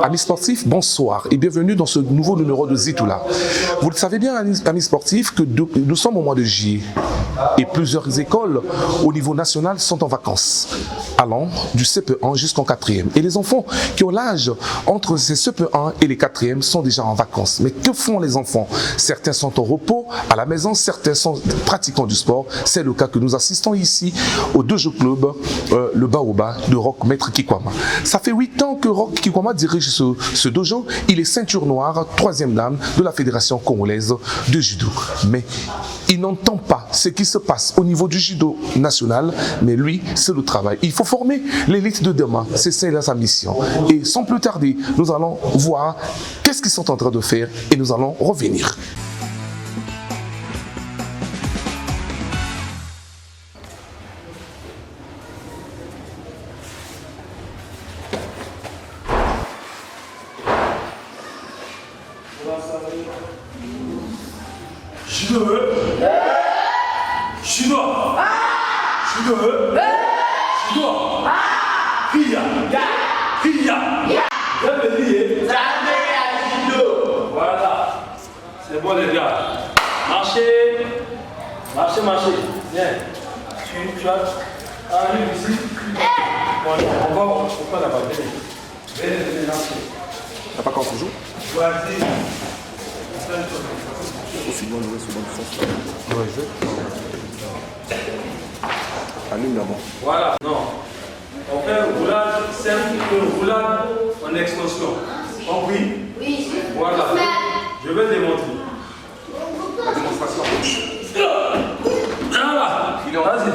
Amis sportifs, bonsoir et bienvenue dans ce nouveau numéro de Zitoula. Vous le savez bien, amis sportifs, que nous sommes au mois de juillet et plusieurs écoles au niveau national sont en vacances, allant du CP1 jusqu'en 4e. Et les enfants qui ont l'âge entre ces CP1 et les 4e sont déjà en vacances. Mais que font les enfants? Certains sont au repos à la maison, certains sont pratiquants du sport. C'est le cas que nous assistons ici au Dojo Club, le Baoba de Roch Maître Kikwama. Ça fait 8 ans que Roch Kikwama dirige ce dojo. Il est ceinture noire, 3e dame de la Fédération congolaise de judo. Mais il n'entend pas ce qui se passe au niveau du judo national, mais lui, c'est le travail. Il faut former l'élite de demain. C'est ça sa mission. Et sans plus tarder, nous allons voir qu'est-ce qu'ils sont en train de faire et nous allons revenir. Voilà, c'est bon les gars. Marchez, marchez, marchez. Viens. Tu arrives ici. Bon, on va là-bas. Venez, marchez. T'as pas encore toujours? Vas-y. Aussi loin, le sens. Allume d'abord. Voilà, non. On fait un roulage simple, un roulage en extension. Compris? Oui. Voilà. Je vais démontrer. La démonstration. Voilà. Vas-y.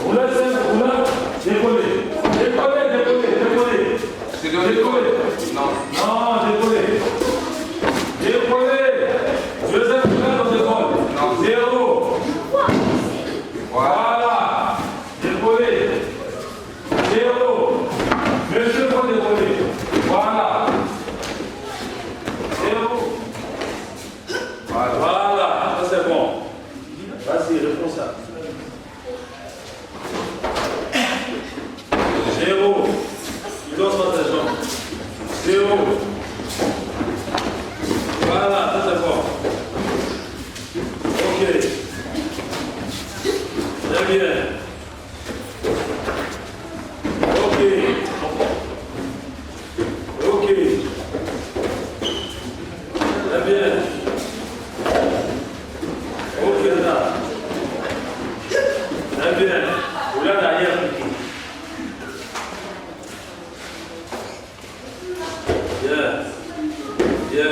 Roulage simple, roulage. Décoller. Décoller. C'est de décoller. Non, décoller. Deuxième roulage en décolle. Non. 0. Voilà. Décoller. 0. Monsieur, faut décoller. Voilà. 0. Voilà. Ça c'est bon. Vas-y, réponds ça. 0. Tu danses pas tes jambes. 0. Voilà, ça c'est bon. Ok. Très bien. Ok. Très bien. Ok, là. Très bien. Vous là derrière. Bien.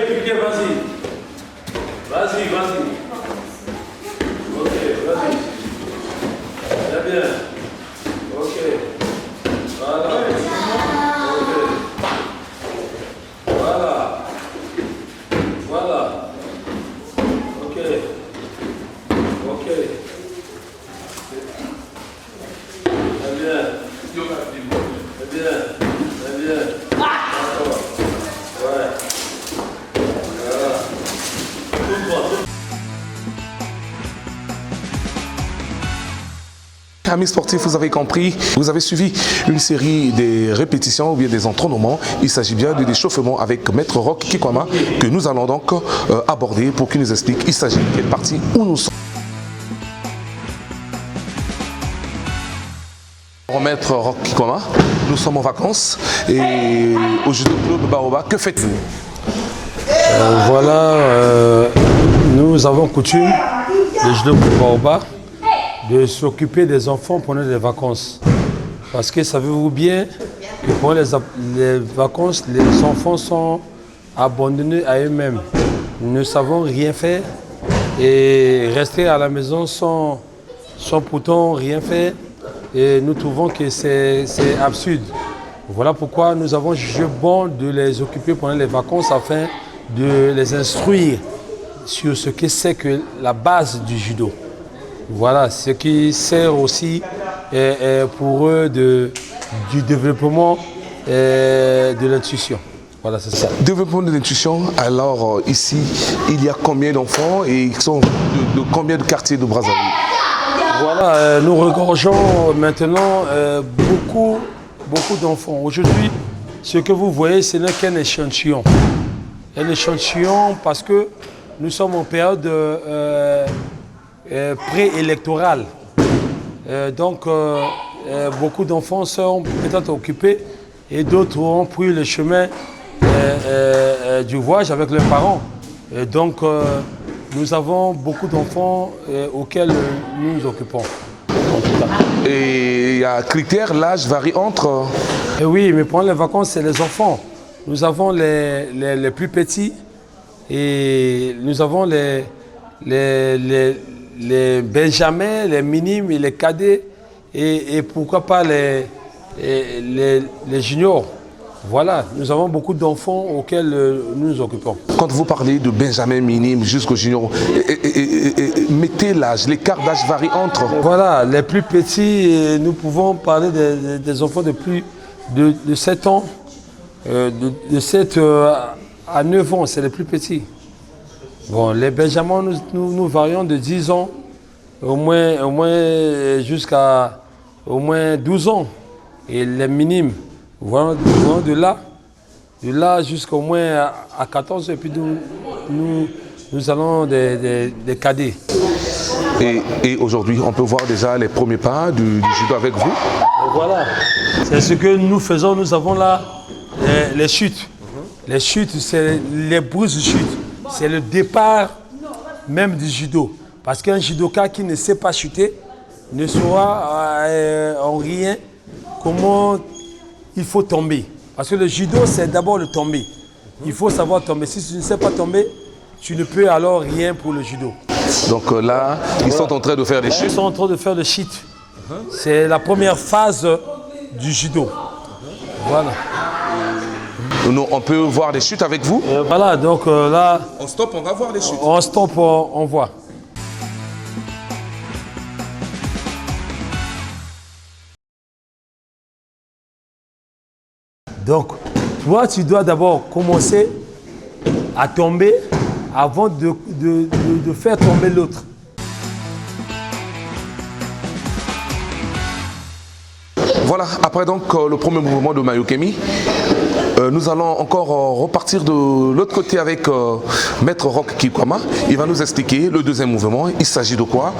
Piquez, vas-y. Vas-y. Ok, vas-y. Très bien. Ok. Voilà. Voilà. Ok. Très bien. D'accord. Ouais. Voilà. Tout droit. Amis sportifs, vous avez compris, vous avez suivi une série de répétitions ou bien des entraînements. Il s'agit bien de l'échauffement avec Maître Roch Kikwama que nous allons donc aborder pour qu'il nous explique il s'agit de quelle partie où nous sommes. Maître Roch Kikwama, nous sommes en vacances et au Judo Club Baoba, que faites-vous? Nous avons coutume, le Judo Club Baoba, de s'occuper des enfants pendant les vacances. Parce que savez-vous bien que pendant les vacances, les enfants sont abandonnés à eux-mêmes. Nous ne savons rien faire et rester à la maison sans pourtant rien faire. Et nous trouvons que c'est absurde. Voilà pourquoi nous avons jugé bon de les occuper pendant les vacances afin de les instruire sur ce que c'est que la base du judo. Voilà, ce qui sert aussi pour eux du développement de l'intuition. Voilà, c'est ça. Développement de l'intuition, alors ici, il y a combien d'enfants et ils sont de combien de quartiers de Brazzaville? Voilà, nous regorgeons maintenant beaucoup d'enfants. Aujourd'hui, ce que vous voyez, ce n'est qu'un échantillon. Un échantillon parce que nous sommes en période préélectorale. Donc, beaucoup d'enfants sont peut-être occupés et d'autres ont pris le chemin du voyage avec leurs parents. Et donc, nous avons beaucoup d'enfants auxquels nous nous occupons. En tout cas. Et il y a un critère, l'âge varie entre... Et oui, mais pendant les vacances, c'est les enfants. Nous avons les plus petits et nous avons les benjamins, les minimes et les cadets et pourquoi pas les juniors. Voilà, nous avons beaucoup d'enfants auxquels nous nous occupons. Quand vous parlez de benjamin minime jusqu'au junior, mettez l'âge, l'écart d'âge varie entre... Voilà, les plus petits, nous pouvons parler des enfants de plus de 7 ans, de 7 à 9 ans, c'est les plus petits. Bon, les benjamins, nous varions de 10 ans, au moins jusqu'à au moins 12 ans. Et les minimes, voilà, de là jusqu'au moins à 14, et puis nous allons des cadets. Et aujourd'hui, on peut voir déjà les premiers pas du judo avec vous. Voilà, c'est ce que nous faisons. Nous avons là les chutes. Les chutes, c'est les bruits de chute. C'est le départ même du judo. Parce qu'un judoka qui ne sait pas chuter ne saura en rien comment il faut tomber. Parce que le judo, c'est d'abord le tomber. Il faut savoir tomber. Si tu ne sais pas tomber, tu ne peux alors rien pour le judo. Donc là, ils sont en train de faire des chutes. Ils sont en train de faire des chutes. C'est la première phase du judo. Voilà. Nous, on peut voir des chutes avec vous. Voilà, donc là... On stoppe, on va voir les chutes. On stoppe, on voit. Donc, toi, tu dois d'abord commencer à tomber avant de faire tomber l'autre. Voilà, après donc le premier mouvement de Mayokemi, nous allons encore repartir de l'autre côté avec Maître Rock Kikwama. Il va nous expliquer le deuxième mouvement. Il s'agit de quoi?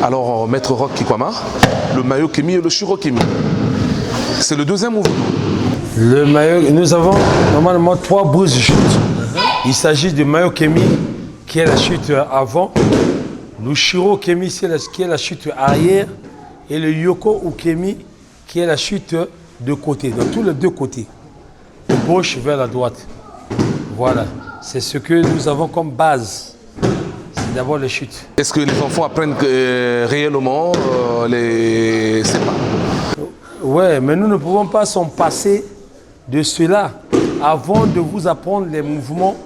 Alors, Maître Rock Kikwama, le Mayokemi et le Shirokemi. C'est le deuxième mouvement. Le Mayo, nous avons normalement 3 bouts de chute. Il s'agit de Mayokemi, qui est la chute avant. Le Shirokemi, qui est la chute arrière. Et le Yoko Ukemi, qui est la chute de côté, de tous les deux côtés. De gauche vers la droite. Voilà. C'est ce que nous avons comme base. C'est d'abord les chutes. Est-ce que les enfants apprennent réellement les pas? Oui, mais nous ne pouvons pas s'en passer de cela. Avant de vous apprendre les mouvements,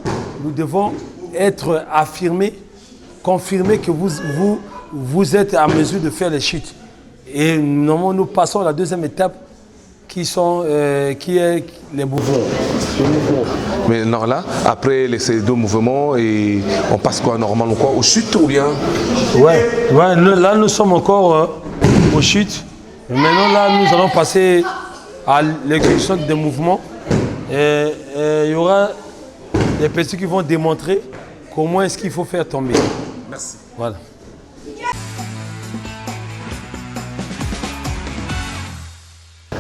nous devons être affirmés, confirmer que vous êtes à mesure de faire les chutes. Et normalement, nous passons à la deuxième étape qui est les mouvements. Mais non, là, après ces deux mouvements, et on passe quoi normalement quoi, aux chutes ou bien? Ouais, là nous sommes encore aux chutes. Maintenant là, nous allons passer à l'exécution des mouvements. Et il y aura des petits qui vont démontrer comment est-ce qu'il faut faire tomber. Merci. Voilà.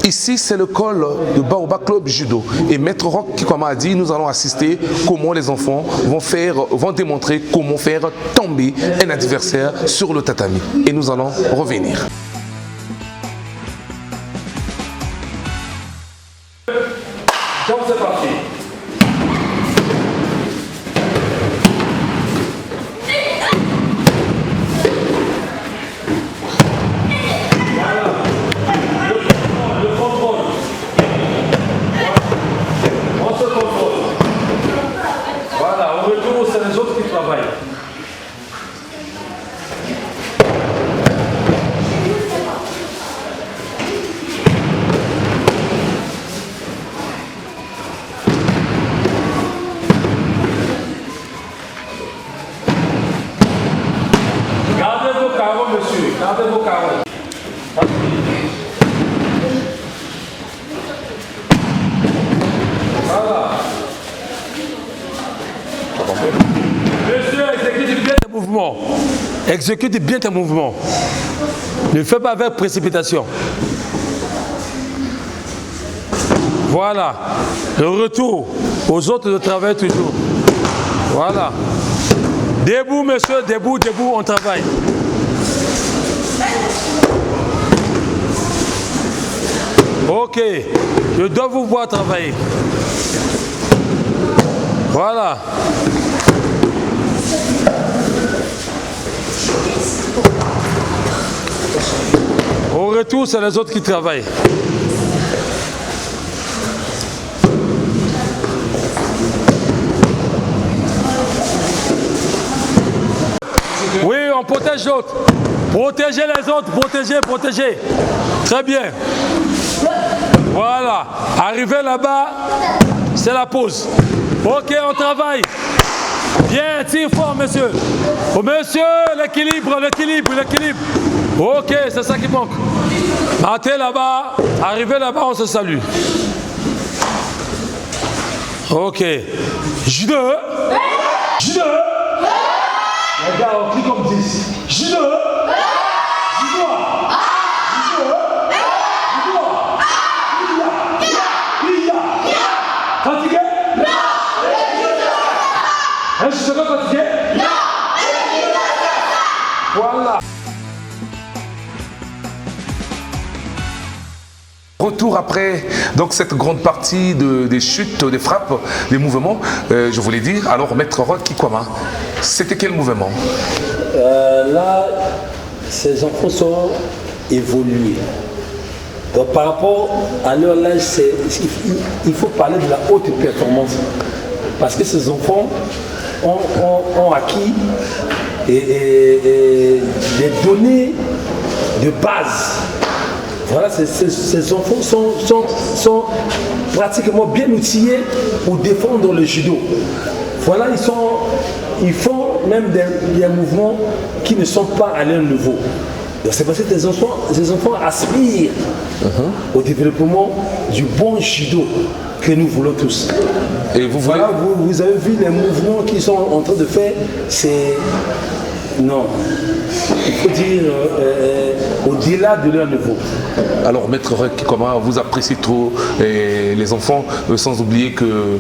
Ici, c'est le col de Baobab Club Judo. Et Maître Rock Kikwama a dit, nous allons assister comment les enfants vont démontrer comment faire tomber un adversaire sur le tatami. Et nous allons revenir. Donc c'est parti. mouvements. Exécute bien tes mouvements. Ne fais pas avec précipitation. Voilà. Le retour aux autres de travail toujours. Voilà. Debout, monsieur, debout, debout, on travaille. Ok. Je dois vous voir travailler. Voilà. Au retour, c'est les autres qui travaillent. Oui, on protège l'autre. Protégez les autres, protégez, protégez. Très bien. Voilà. Arrivé là-bas, c'est la pause. Ok, on travaille. Bien, tire fort, monsieur. Oh, monsieur, l'équilibre, l'équilibre, l'équilibre. Ok, c'est ça qui manque. Partez là-bas. Arrivé là-bas, on se salue. Ok. Judo. Judo. Les gars, on crie comme 10. Judo. Judo. Fatigué? Non. Je suis pas fatigué? Non. Voilà. Retour après donc cette grande partie des chutes, des frappes, des mouvements, je voulais dire. Alors, Maître Rocky Kwama, c'était quel mouvement? Là, ces enfants sont évolués. Donc, par rapport à leur âge, il faut parler de la haute performance. Parce que ces enfants ont acquis des données de base. Voilà, ces enfants sont pratiquement bien outillés pour défendre le judo. Voilà, ils font même des mouvements qui ne sont pas à leur niveau. Donc c'est parce que ces enfants aspirent au développement du bon judo que nous voulons tous. Et vous avez vu les mouvements qu'ils sont en train de faire, c'est... Non, il faut dire au-delà de leur niveau. Alors, Maître Rocky, comment vous appréciez trop les enfants, sans oublier que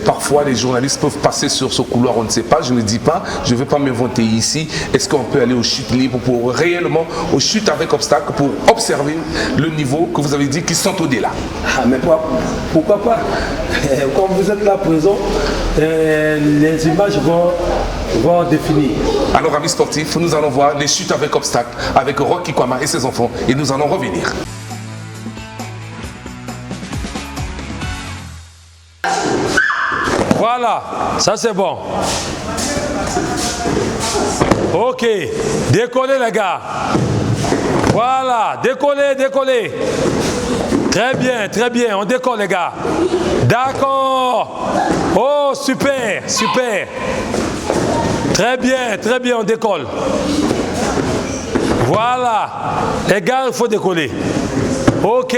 parfois les journalistes peuvent passer sur ce couloir, on ne sait pas, je ne dis pas, je ne vais pas m'inventer ici. Est-ce qu'on peut aller aux chutes libres pour réellement, aux chutes avec obstacles, pour observer le niveau que vous avez dit qui sont au-delà? Ah, mais pourquoi pas? Comme vous êtes là présent, les images vont définir. Alors, amis sportifs, nous allons voir les chutes avec obstacles avec Rocky Kwama et ses enfants et nous allons revenir. Voilà, ça c'est bon. Ok, décollez les gars. Voilà, décollez, décollez. Très bien, on décolle les gars. D'accord. Oh, super, super. Très bien, on décolle. Voilà. Les gars, il faut décoller. Ok.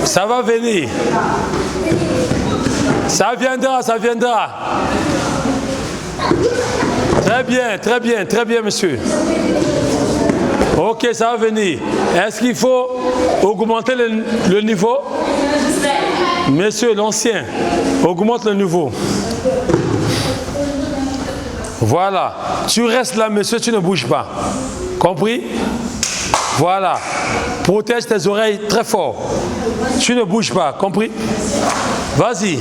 Ça va venir. Ça viendra. Très bien, monsieur. Ok, ça va venir. Est-ce qu'il faut augmenter le niveau? Monsieur, l'ancien, augmente le niveau. Voilà. Tu restes là, monsieur, tu ne bouges pas. Compris? Voilà. Protège tes oreilles très fort. Tu ne bouges pas. Compris? Vas-y.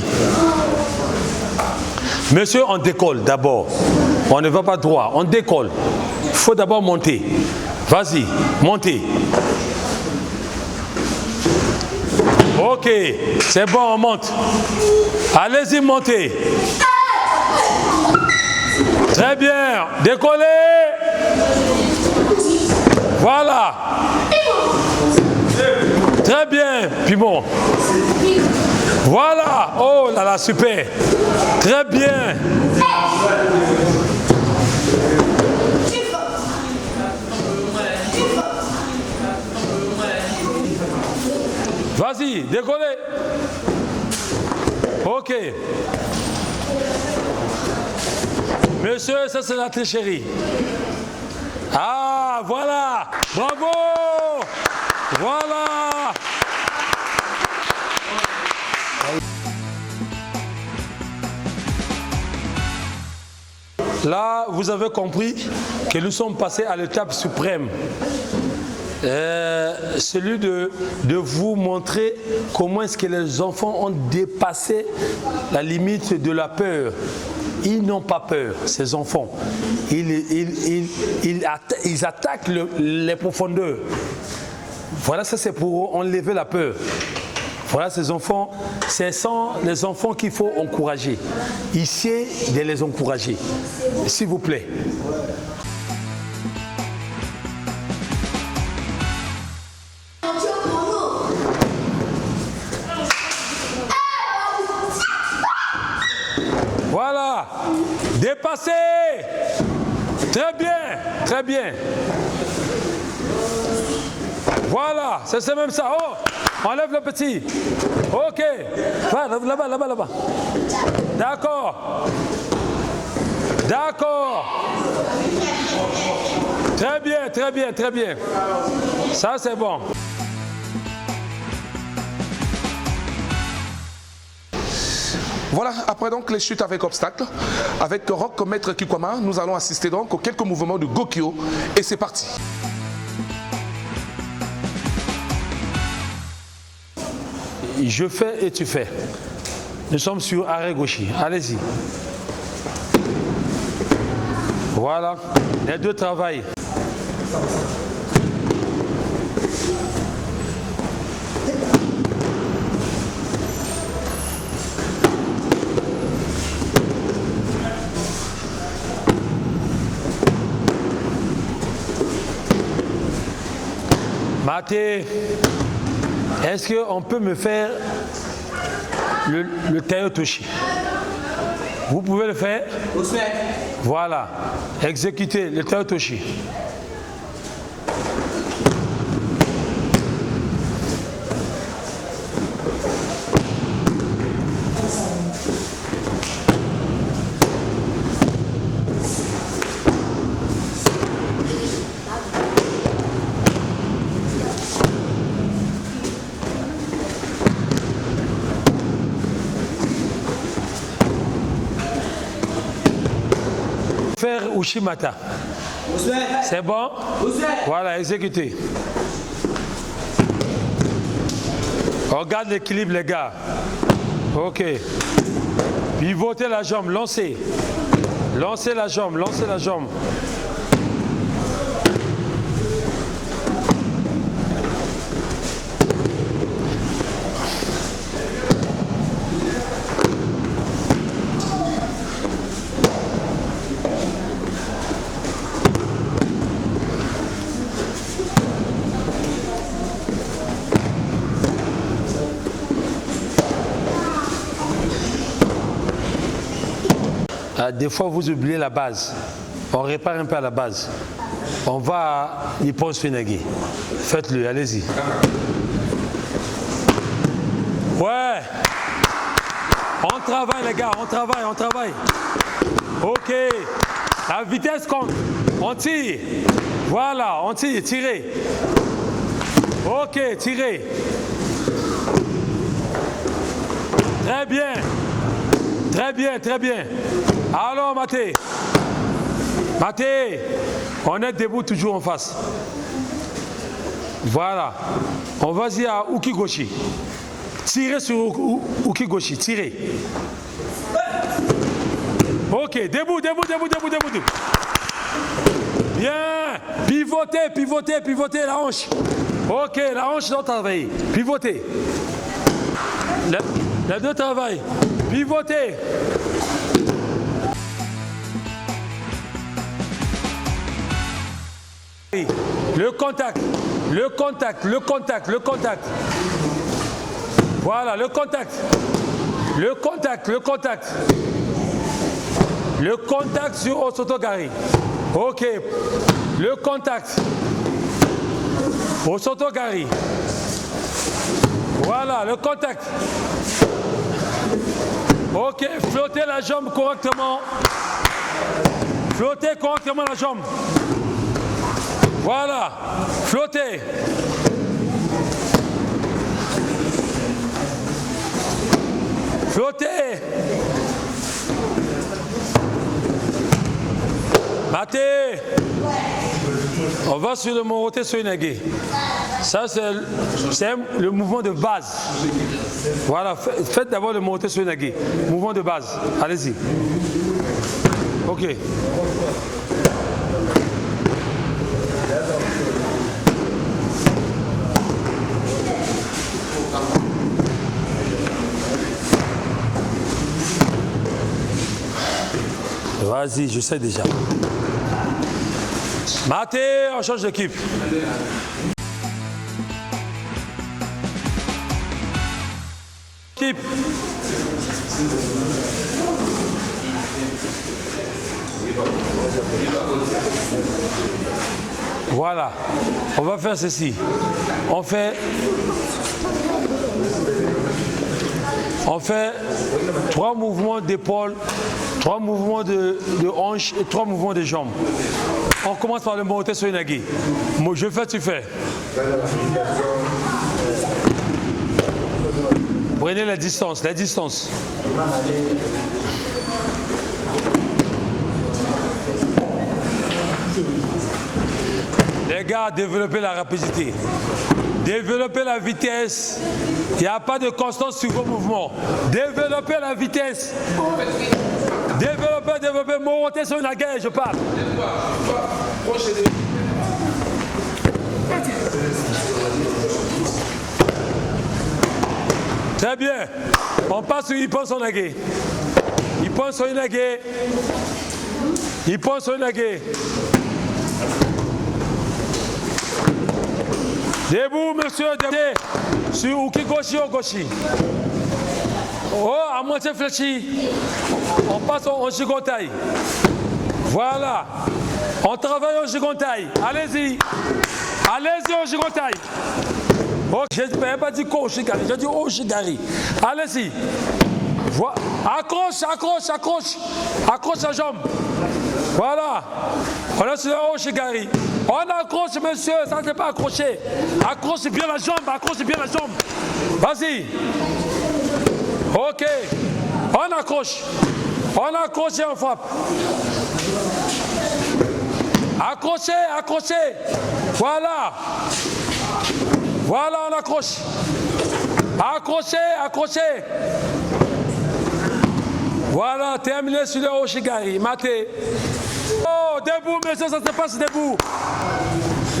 Monsieur, on décolle d'abord. On ne va pas droit. On décolle. Il faut d'abord monter. Vas-y, montez. Ok, c'est bon, on monte. Allez-y, montez. Très bien, décollez. Voilà. Très bien, puis bon. Voilà, oh là là, super. Très bien. Vas-y, décollez. Ok. Monsieur, ça c'est la tricherie. Ah, voilà. Bravo. Voilà. Là, vous avez compris que nous sommes passés à l'étape suprême. Celui de vous montrer comment est-ce que les enfants ont dépassé la limite de la peur. Ils n'ont pas peur, ces enfants. Ils attaquent les profondeurs. Voilà, ça c'est pour enlever la peur. Voilà ces enfants, ce sont les enfants qu'il faut encourager. Essayez de les encourager, s'il vous plaît. Voilà, dépassez. Très bien, très bien. Voilà, c'est même ça. Oh, enlève le petit. Ok, va là-bas, là-bas, là-bas. D'accord. D'accord. Très bien, très bien, très bien. Ça, c'est bon. Voilà, après donc les chutes avec obstacles, avec Rock comme maître Kikwama, nous allons assister donc aux quelques mouvements de Gokyo et c'est parti. Je fais et tu fais. Nous sommes sur arrêt gaucher. Allez-y. Voilà, les deux travaillent. Maté, est-ce qu'on peut me faire le Tayotoshi? Vous pouvez le faire? Voilà, exécutez le Tayotoshi. Faire Ushimata. C'est bon? Voilà, exécutez. Regarde l'équilibre, les gars. Ok. Pivotez la jambe, lancez. Lancez la jambe, lancez la jambe. Des fois, vous oubliez la base. On répare un peu à la base. On va à Nippon Swinagi. Faites-le, allez-y. Ouais. On travaille, les gars, on travaille, on travaille. Ok. La vitesse compte. On tire. Voilà, on tire, tirez. Ok, tirez. Très bien. Très bien, très bien. Alors, Maté. Maté, on est debout toujours en face. Voilà. On va y à Ukigoshi. Tirez sur Ukigoshi, tirez. Ok, debout, debout, debout, debout, debout. Bien. Pivotez, pivotez, pivotez la hanche. Ok, la hanche doit travailler. Pivotez. Les deux travaillent. Pivotez. Le contact, le contact, le contact, le contact. Voilà, le contact. Le contact, le contact. Le contact sur Osotogari. Ok. Le contact. Osotogari. Voilà, le contact. Ok, flottez la jambe correctement. Flottez correctement la jambe. Voilà. Flottez. Flottez. Matez. On va sur le Morote Soinagé. Ça, c'est le mouvement de base. Voilà, faites d'abord le Morote Soinagé. Mouvement de base. Allez-y. Ok. Vas-y, je sais déjà. Maté, on change d'équipe. Équipe. Voilà. On va faire ceci. On fait 3 mouvements d'épaule, 3 mouvements de hanches et 3 mouvements de jambes. On commence par le Morote Soinagé. Moi, je fais, tu fais. Prenez la distance, la distance. Les gars, développez la rapidité. Développez la vitesse. Il n'y a pas de constance sur vos mouvements. Développez la vitesse. Développez. Morote Soinagé, je parle. Très bien. On passe sur Ippon Soinagé. Ippon Soinagé. Ippon Soinagé. Debout, monsieur, debout. Sur Uki Goshi au Goshi. Oh, à moitié fléchi. On passe au Shigontai. Voilà. On travaille au Shigontai. Allez-y. Allez-y au Shigontai. Oh, je n'ai pas dit Koshigari, j'ai dit Oshigari. Allez-y. Accroche. Accroche la jambe. Voilà. On est sur le Oshigari. On accroche, monsieur, ça ne s'est pas accroché. Accroche bien la jambe, Vas-y. Ok. On accroche et on frappe. Accrochez. Voilà, on accroche. Accrochez. Voilà, terminé sur le Oshigari. Maté. Oh, debout, monsieur, ça se passe debout.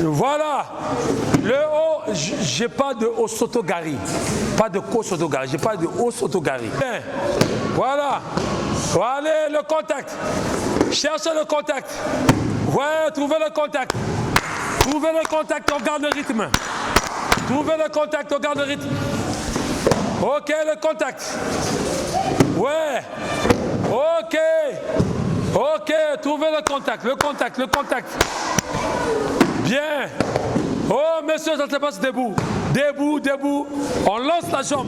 Voilà. Le haut, j'ai pas de Osotogari. Pas de Kosotogari. J'ai pas de Osotogari. Voilà. Allez, le contact. Cherchez le contact. Ouais, trouvez le contact. On garde le rythme. Ok, le contact. Ouais. Ok, trouvez le contact. Bien. Oh, monsieur, ça se passe debout. On lance la jambe.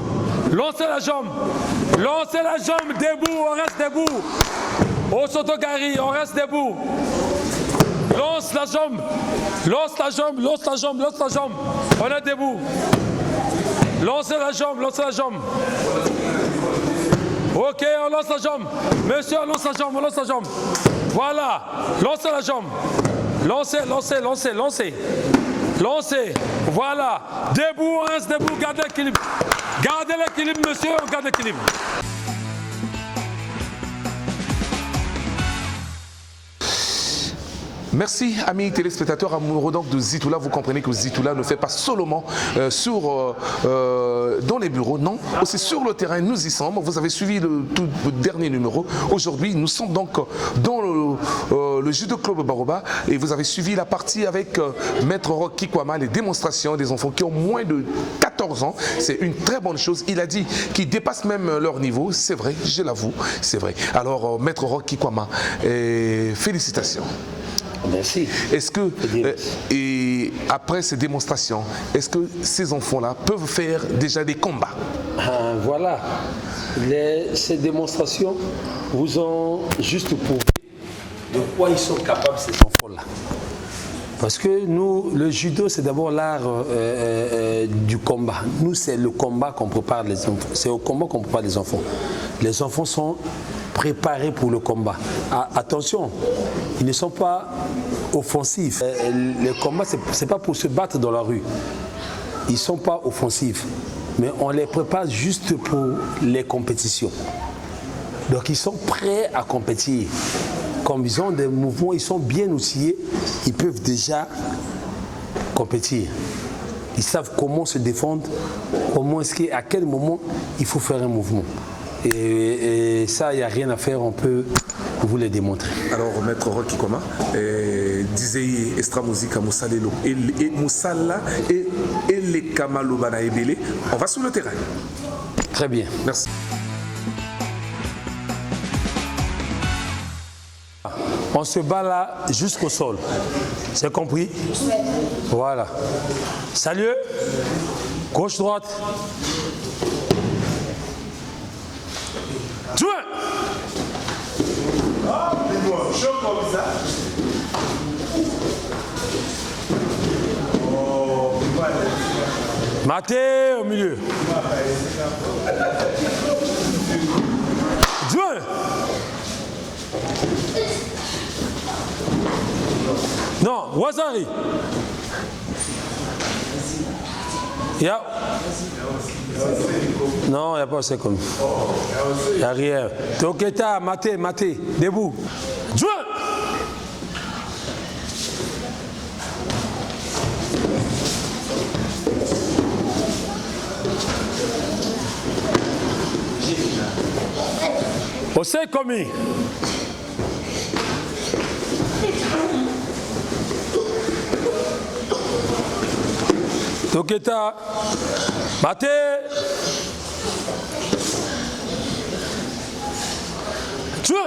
Lancez la jambe, debout, on reste debout. Osotogari, on reste debout. Lance la jambe. On est debout. Lancez la jambe. Ok, on lance la jambe. Monsieur, on lance la jambe. Voilà, lancez la jambe. Lancez. Voilà. Debout, on reste debout, gardez l'équilibre. Monsieur, on garde l'équilibre. Merci, amis téléspectateurs amoureux donc de Zitoula. Vous comprenez que Zitoula ne fait pas seulement dans les bureaux, non, aussi sur le terrain. Nous y sommes. Vous avez suivi le dernier numéro. Aujourd'hui, nous sommes donc dans le Judo Club Baroba et vous avez suivi la partie avec Maître Roch Kikwama, les démonstrations des enfants qui ont moins de 14 ans. C'est une très bonne chose. Il a dit qu'ils dépassent même leur niveau. C'est vrai, je l'avoue, c'est vrai. Alors, Maître Roch Kikwama, félicitations. Merci. Est-ce que, et après ces démonstrations, est-ce que ces enfants-là peuvent faire déjà des combats? Voilà. Ces démonstrations vous ont juste prouvé de quoi ils sont capables ces enfants-là. Parce que nous, le judo, c'est d'abord l'art du combat. Nous, c'est le combat qu'on prépare les enfants. C'est au combat qu'on prépare les enfants. Les enfants sont préparés pour le combat. Attention, ils ne sont pas offensifs. Le combat, c'est pas pour se battre dans la rue. Ils ne sont pas offensifs. Mais on les prépare juste pour les compétitions. Donc, ils sont prêts à compétir. Comme ils ont des mouvements, ils sont bien outillés, ils peuvent déjà compétir. Ils savent comment se défendre, à quel moment il faut faire un mouvement. Et ça, il n'y a rien à faire, on peut vous le démontrer. Alors, Maître Rocky Koma, disait Extra Musica Moussalelo et Moussala et les Kamalobana Ebele. On va sur le terrain. Très bien. Merci. On se bat là jusqu'au sol. C'est compris? Voilà. Salut. Gauche-droite. Jouez. Maté au milieu. Jouez. Non, Wazari. Non, il n'y a pas assez comme. Il n'y a rien. Toketa, maté, debout. Jouez. Osei commis. Toketa, maté. Jouez.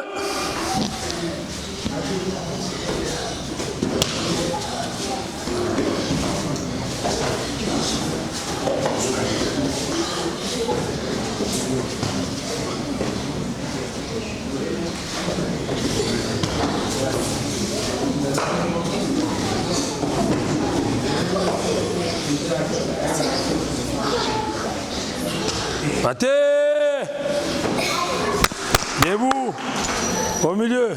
Maté. Debout. Au milieu.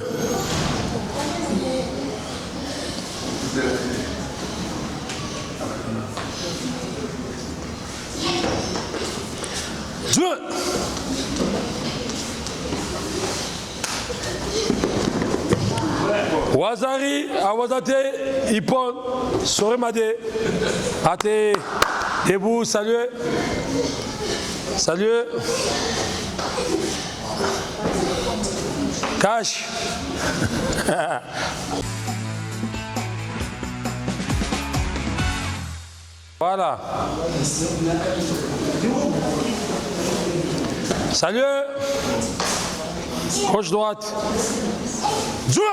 Jouez. Wazari, Awazate, Ipon, Soremade, Ate, debout, salut. Salut. Cache. Voilà. Salut. Gauche droite. Jouez.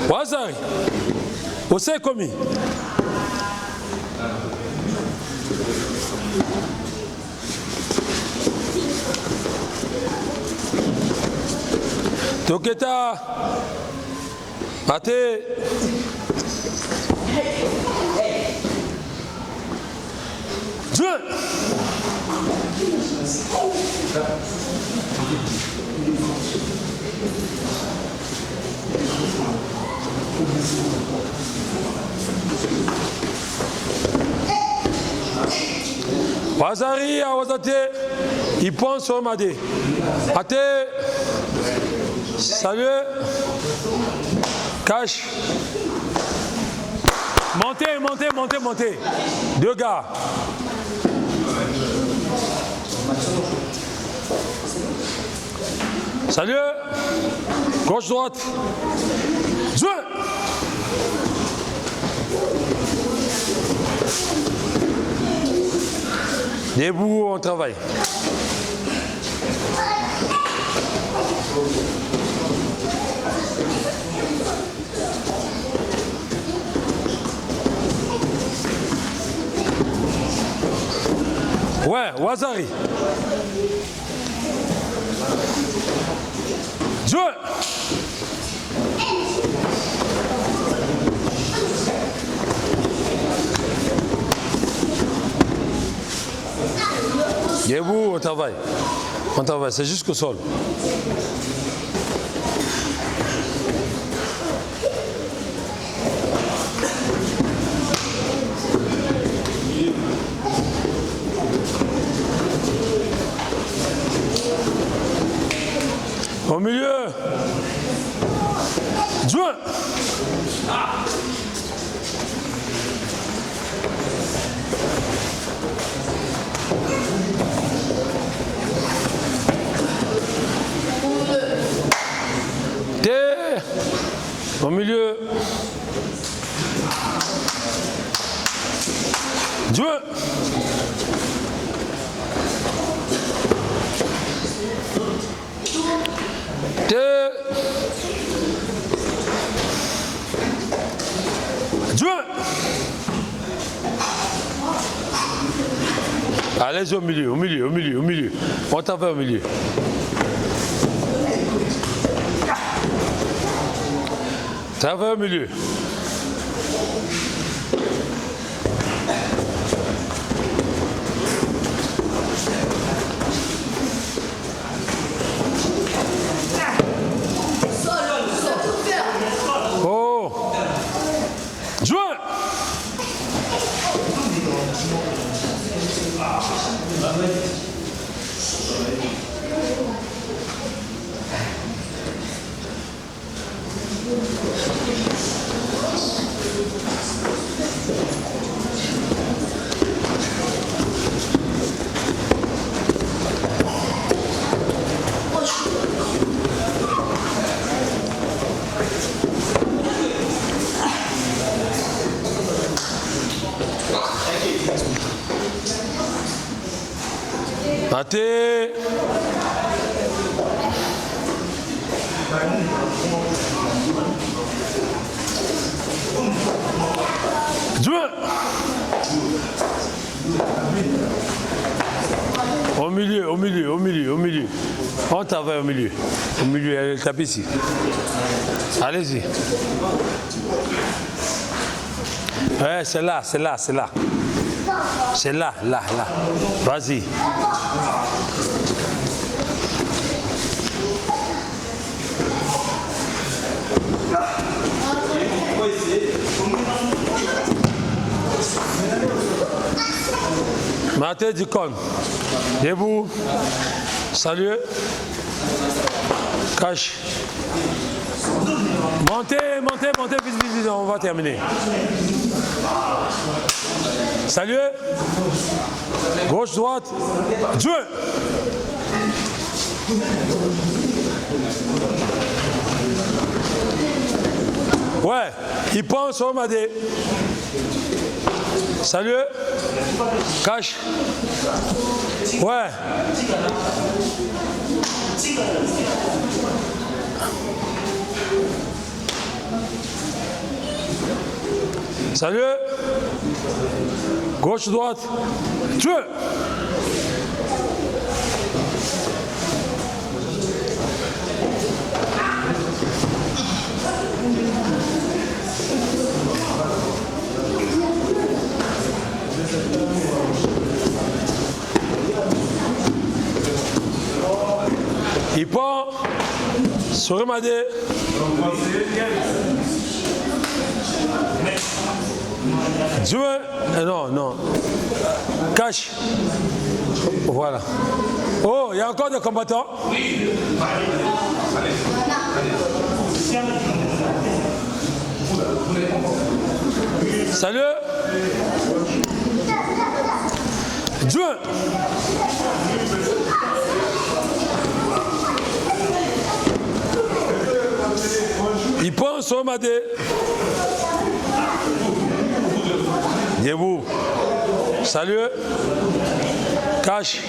Wazari. Osei commis. Toketa. Maté. Jouez. Wazari, Awazate, Ipon, Soremade. Ate. Salut. Cache. Montez. Deux gars. Salut. Gauche, droite. Jouez. Debout, on travaille. Ouais, Wazari. Jouez. Debout, on travaille. On travaille, c'est jusqu'au sol. Au milieu. Jouez. Au milieu. Jouez. Jouez. Allez au milieu, au milieu, au milieu, au milieu. On t'en va au milieu. Ça va au milieu. Oh. Jouez. Maté. Jouez. Au milieu, au milieu, au milieu, au milieu. On travaille au milieu. Au milieu, elle tape ici. Allez-y. Ouais, c'est là, c'est là, c'est là. C'est là, là, là. Vas-y. Maté du con. Debout. Salut. Cache. Montez, montez, montez, vite, vite, vite, on va terminer. Salut. Gauche, droite. Jouez. Ouais, il pense au Madé. Salut. Cache. Ouais. Salut. Gauche, droite. Tuez. Il prend sur le Madé. Jouez. Non, non. Cache. Voilà. Oh, il y a encore des combattants. Oui. Salut. Jouez. Il prend son Madé. Debout. Salut. Cache.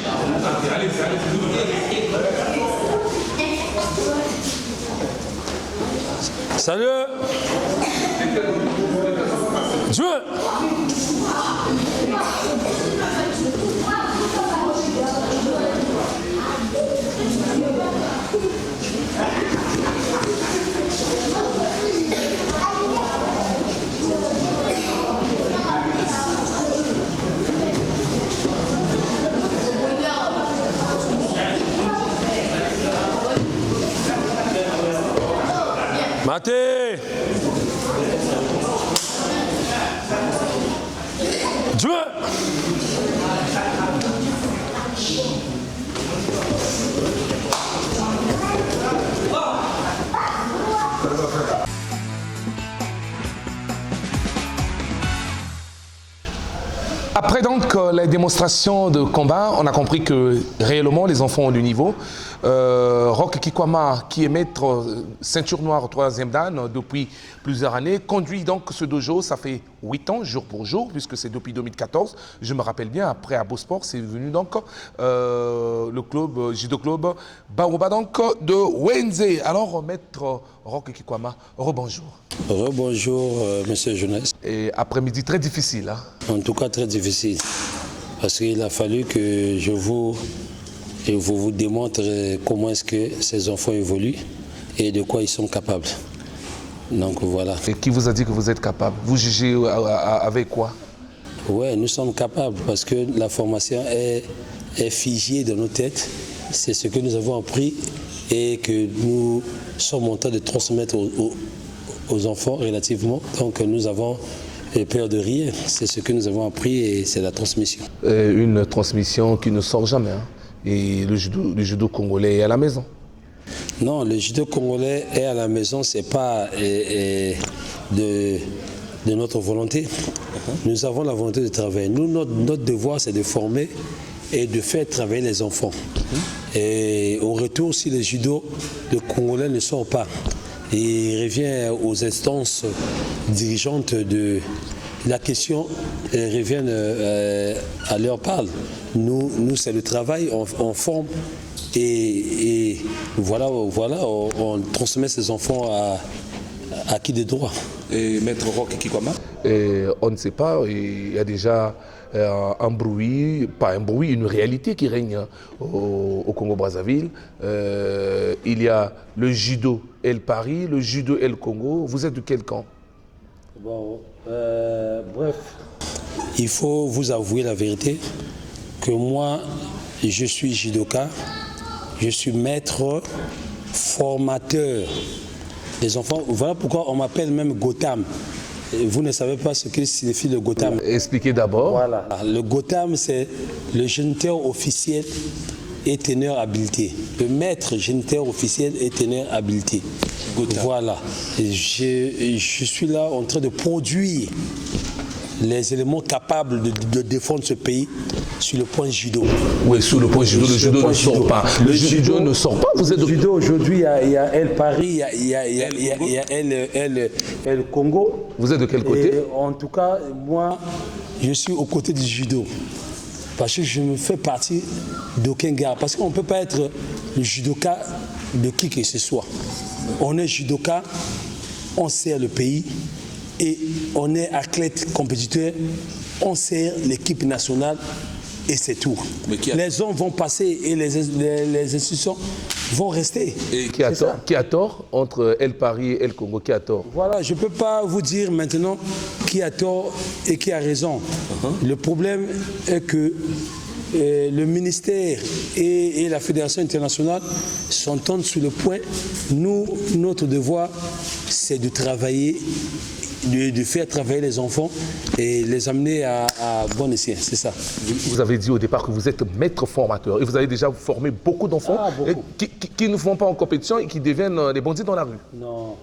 Salut. Jouez. Maté! Dieu! Après donc la démonstration de combat, on a compris que réellement les enfants ont du niveau. Roch Kikwama, qui est maître ceinture noire 3e dan depuis plusieurs années, conduit donc ce dojo, ça fait 8 ans, jour pour jour, puisque c'est depuis 2014. Je me rappelle bien, après à Beausport, c'est venu donc le club, Judo Club Baoba donc de Wenze. Alors, maître Roch Kikwama, rebonjour. Rebonjour, monsieur Jeunesse. Et après-midi très difficile. Hein? En tout cas, très difficile. Parce qu'il a fallu que je vous démontre comment est-ce que ces enfants évoluent et de quoi ils sont capables. Donc voilà. Et qui vous a dit que vous êtes capable? Vous jugez avec quoi? Oui, nous sommes capables parce que la formation est figée dans nos têtes. C'est ce que nous avons appris et que nous sommes en train de transmettre aux enfants relativement. Donc nous avons peur de rien. C'est ce que nous avons appris et c'est la transmission. Une transmission qui ne sort jamais. Hein? Et le judo congolais est à la maison? Non, le judo congolais est à la maison, ce n'est pas de notre volonté. Nous avons la volonté de travailler. Nous, notre devoir, c'est de former et de faire travailler les enfants. Et au retour, si le judo, le congolais ne sort pas, il revient aux instances dirigeantes de la question, revient à leur parle. Nous c'est le travail, on forme et voilà, on transmet ces enfants à qui de droit. Et maître Roch Kikwama, on ne sait pas, il y a déjà un bruit, pas un bruit, une réalité qui règne au Congo-Brazzaville. Il y a le judo et le Paris, le judo et le Congo. Vous êtes de quel camp? Bon, bref, il faut vous avouer la vérité que moi, je suis judoka, je suis maître formateur des enfants. Voilà pourquoi on m'appelle même Gotham. Vous ne savez pas ce que signifie le Gotham. Expliquez d'abord. Voilà. Le Gotham, c'est le géniteur officiel et teneur habilité. Le maître géniteur officiel et teneur habilité. Gotham. Voilà. Et je suis là en train de produire les éléments capables de défendre ce pays sur le point judo. Oui, sur le point judo, le judo ne sort pas. Le judo ne sort pas. Vous êtes le judo aujourd'hui, il y a El Paris, il y a El Congo. Vous êtes de quel côté? Et en tout cas, moi, je suis aux côtés du judo. Parce que je ne fais partie d'aucun gars. Parce qu'on ne peut pas être le judoka de qui que ce soit. On est judoka, on sert le pays. Et on est athlète compétiteur, on sert l'équipe nationale et c'est tout. Les hommes vont passer et les institutions vont rester. Et qui a tort entre El Paris et El Congo? Qui a tort? Voilà, je ne peux pas vous dire maintenant qui a tort et qui a raison. Le problème est que le ministère et la Fédération internationale s'entendent sur le point. Nous, notre devoir, c'est de travailler, de faire travailler les enfants et les amener à bon escient, c'est ça. Vous avez dit au départ que vous êtes maître formateur et vous avez déjà formé beaucoup d'enfants qui ne vont pas en compétition et qui deviennent des bandits dans la rue. Non.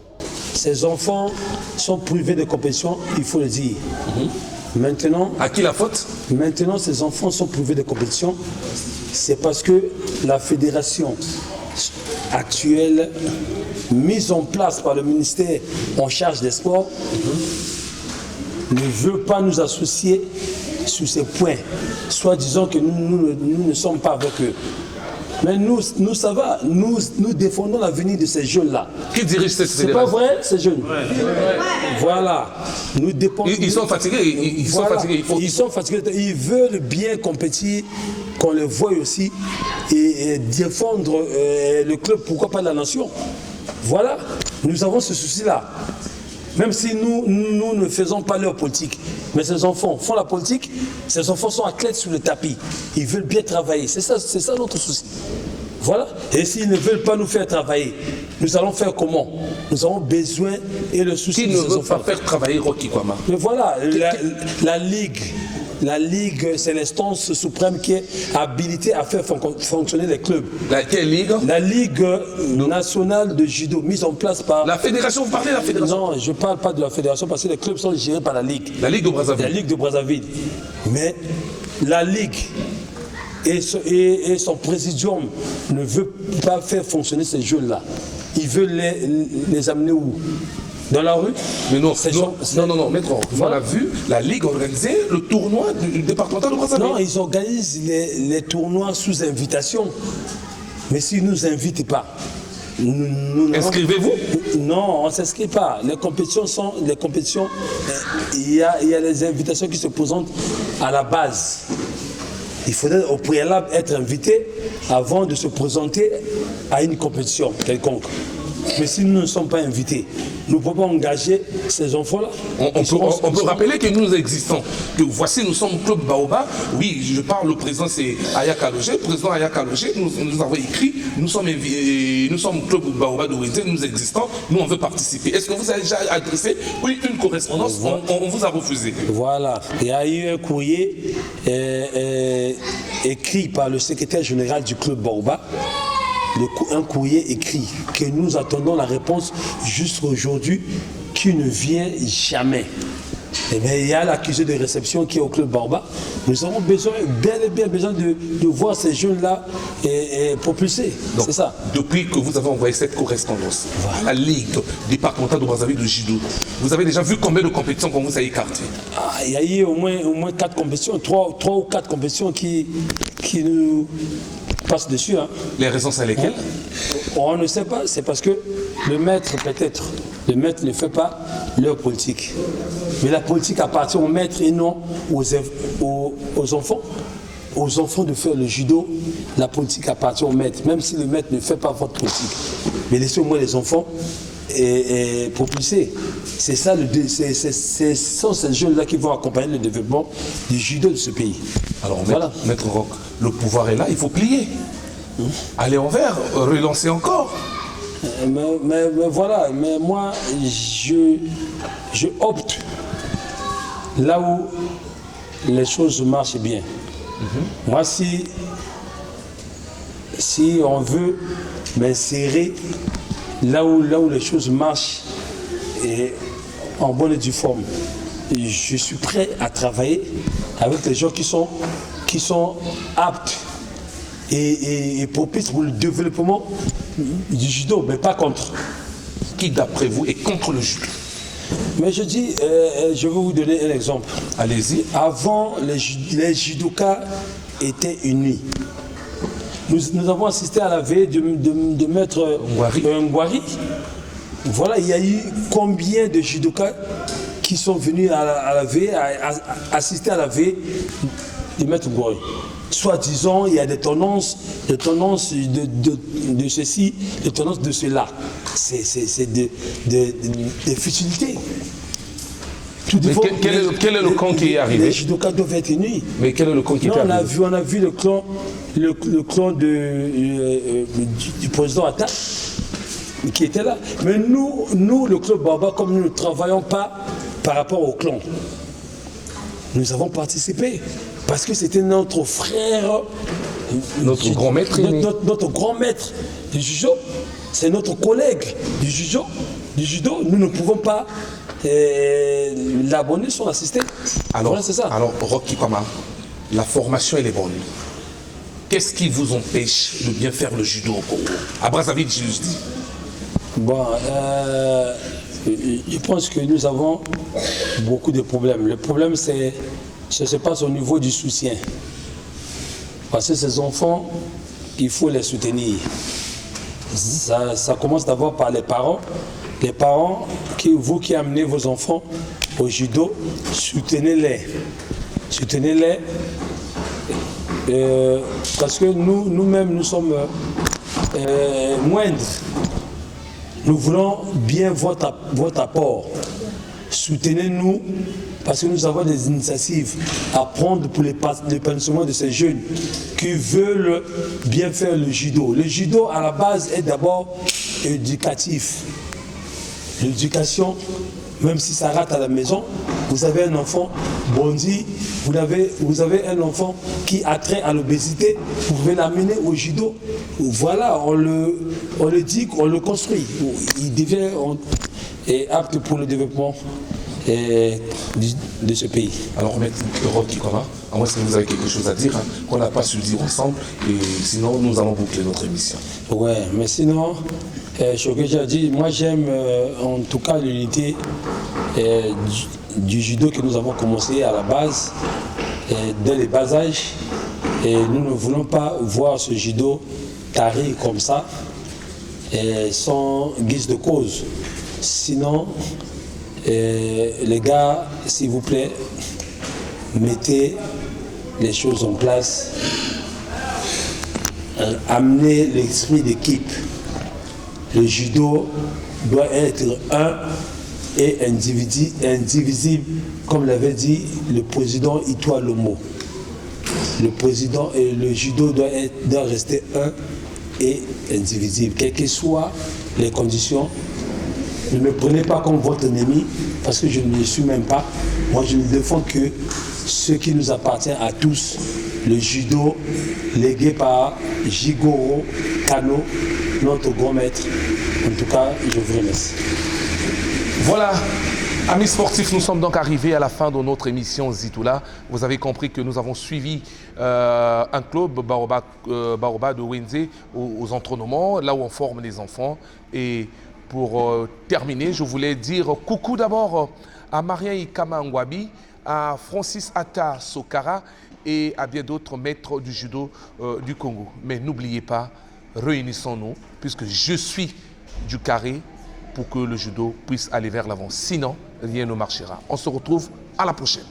Ces enfants sont privés de compétition, il faut le dire. Maintenant, à qui la faute? Maintenant, ces enfants sont privés de compétition. C'est parce que la fédération actuelle, mise en place par le ministère en charge des sports, ne veut pas nous associer sur ces points, soit disant que nous ne sommes pas avec eux. Mais nous ça va. Nous défendons l'avenir de ces jeunes-là. Qui dirige cette C'est pas vrai, ces jeunes. Voilà. Nous dépendons. Ils sont fatigués. Ils sont fatigués. Ils sont fatigués. Ils veulent bien compétir, qu'on les voie aussi et défendre le club, pourquoi pas la nation. Voilà. Nous avons ce souci-là. Même si nous ne faisons pas leur politique, mais ces enfants font la politique, ces enfants sont athlètes sur le tapis. Ils veulent bien travailler. C'est ça notre souci. Voilà. Et s'ils ne veulent pas nous faire travailler, nous allons faire comment? Nous avons besoin et le souci Qui de ne ces veut enfants. pas faire travailler Rocky Kwama? Mais voilà, la Ligue, c'est l'instance suprême qui est habilitée à faire fonctionner les clubs. Quelle ligue? La Ligue nationale de judo, mise en place par... La fédération, vous parlez de la fédération? Non, je ne parle pas de la fédération parce que les clubs sont gérés par la Ligue. La Ligue de Brazzaville. La Ligue de Brazzaville. Mais la Ligue et son présidium ne veut pas faire fonctionner ces jeunes-là. Ils veulent les amener où? Dans la rue? Mais non, non, maître, on a vu la Ligue organiser le tournoi du départemental de Brazzaville. Non, ils organisent les tournois sous invitation. Mais s'ils ne nous invitent pas, inscrivez-vous? Non, on ne s'inscrit pas. Les compétitions, il y a les invitations qui se présentent à la base. Il faudrait au préalable être invité avant de se présenter à une compétition quelconque. Mais si nous ne sommes pas invités, nous ne pouvons pas engager ces enfants-là. On peut rappeler que nous existons. Que voici, nous sommes Club Baobab. Oui, je parle, le président c'est Aya Kalogé. Le président Aya Kalogé, nous avons écrit, nous sommes Club Baobab d'origine, nous existons, nous on veut participer. Est-ce que vous avez déjà adressé une correspondance? On vous a refusé. Voilà. Il y a eu un courrier écrit par le secrétaire général du Club Baobab. Un courrier écrit que nous attendons la réponse jusqu'à aujourd'hui qui ne vient jamais. Eh bien, il y a l'accusé de réception qui est au Club Baobab. Nous avons besoin, bien et bien besoin de voir ces jeunes-là propulsés. C'est ça. Depuis que vous avez envoyé cette correspondance à la Ligue départementale de Brazzaville de judo, vous avez déjà vu combien de compétitions qu'on vous a écartées? Il y a eu au moins 4 compétitions, 3 ou 4 compétitions qui nous passent dessus. Hein. Les raisons, c'est lesquelles? On ne sait pas, c'est parce que le maître ne fait pas leur politique. Mais la politique appartient au maître et non aux enfants. Aux enfants de faire le judo, la politique appartient au maître, même si le maître ne fait pas votre politique. Mais laissez au moins les enfants propulser. C'est ça, ce sont ces jeunes-là qui vont accompagner le développement du judo de ce pays. Alors, Maître Roch, le pouvoir est là, il faut plier. Aller envers, relancer encore. Mais voilà, mais moi, je opte là où les choses marchent bien. Moi, si on veut m'insérer là où les choses marchent et en bonne et due forme, je suis prêt à travailler avec les gens qui sont aptes et propices pour le développement du judo, mais pas contre. Qui, d'après vous, est contre le judo? Mais je dis, je vais vous donner un exemple. Allez-y. Avant, les judokas étaient unis. Nous avons assisté à la veille de Maître Ngwari. Voilà, il y a eu combien de judokas qui sont venus à la veille, assister à la veille de Maître Ngwari. Soit disant, il y a des tendances de ceci, des tendances de cela. C'est des futilités. Quel est le camp qui est arrivé? Les judokas doivent être unis. Mais quel est le camp qui est arrivé? On a vu le clan du président Atta qui était là. Mais nous, le Club Baobab, comme nous ne travaillons pas par rapport au clan, nous avons participé. Parce que c'était notre frère, notre grand maître, notre grand maître du judo, c'est notre collègue du judo. Nous ne pouvons pas l'abonner sans l'assister. Alors, voilà, c'est ça. Alors, Rocky Kwama, la formation elle est bonne. Qu'est-ce qui vous empêche de bien faire le judo au Congo? À Brazzaville, je dis. Bon, je pense que nous avons beaucoup de problèmes. Le problème, ça se passe au niveau du soutien. Parce que ces enfants il faut les soutenir. Ça commence d'abord par les parents. Les parents, vous qui amenez vos enfants au judo, soutenez-les. Soutenez-les parce que nous-mêmes, nous sommes moindres. Nous voulons bien votre apport. Soutenez-nous parce que nous avons des initiatives à prendre pour l'épanouissement de ces jeunes qui veulent bien faire le judo. Le judo, à la base, est d'abord éducatif. L'éducation, même si ça rate à la maison, vous avez un enfant bondi, vous avez un enfant qui a trait à l'obésité, vous pouvez l'amener au judo. Voilà, on le dit, on le construit. Il devient apte pour le développement de ce pays. Alors, Maître Rocky Koma, à moins que vous avez quelque chose à dire, hein, qu'on n'a pas su dire ensemble, et sinon nous allons boucler notre émission. Ouais, mais sinon, ce que j'ai dit, moi j'aime en tout cas l'unité du judo que nous avons commencé à la base, dès les bas âges, et nous ne voulons pas voir ce judo taré comme ça, sans guise de cause. Sinon, les gars, s'il vous plaît, mettez les choses en place, amenez l'esprit d'équipe. Le judo doit être un et indivisible, comme l'avait dit le président Itoa Lomo. Le judo doit rester un et indivisible, quelles que soient les conditions. Ne me prenez pas comme votre ennemi, parce que je ne le suis même pas. Moi, je ne défends que ce qui nous appartient à tous, le judo légué par Jigoro Kano, notre grand maître. En tout cas, je vous remercie. Voilà, amis sportifs, nous sommes donc arrivés à la fin de notre émission Zitoula. Vous avez compris que nous avons suivi un club Baoba de Wenze aux entraînements, là où on forme les enfants. Et pour terminer, je voulais dire coucou d'abord à Marien Ikama Ngwabi, à Francis Atta Sokara et à bien d'autres maîtres du judo du Congo. Mais n'oubliez pas, réunissons-nous, puisque je suis du carré pour que le judo puisse aller vers l'avant. Sinon, rien ne marchera. On se retrouve à la prochaine.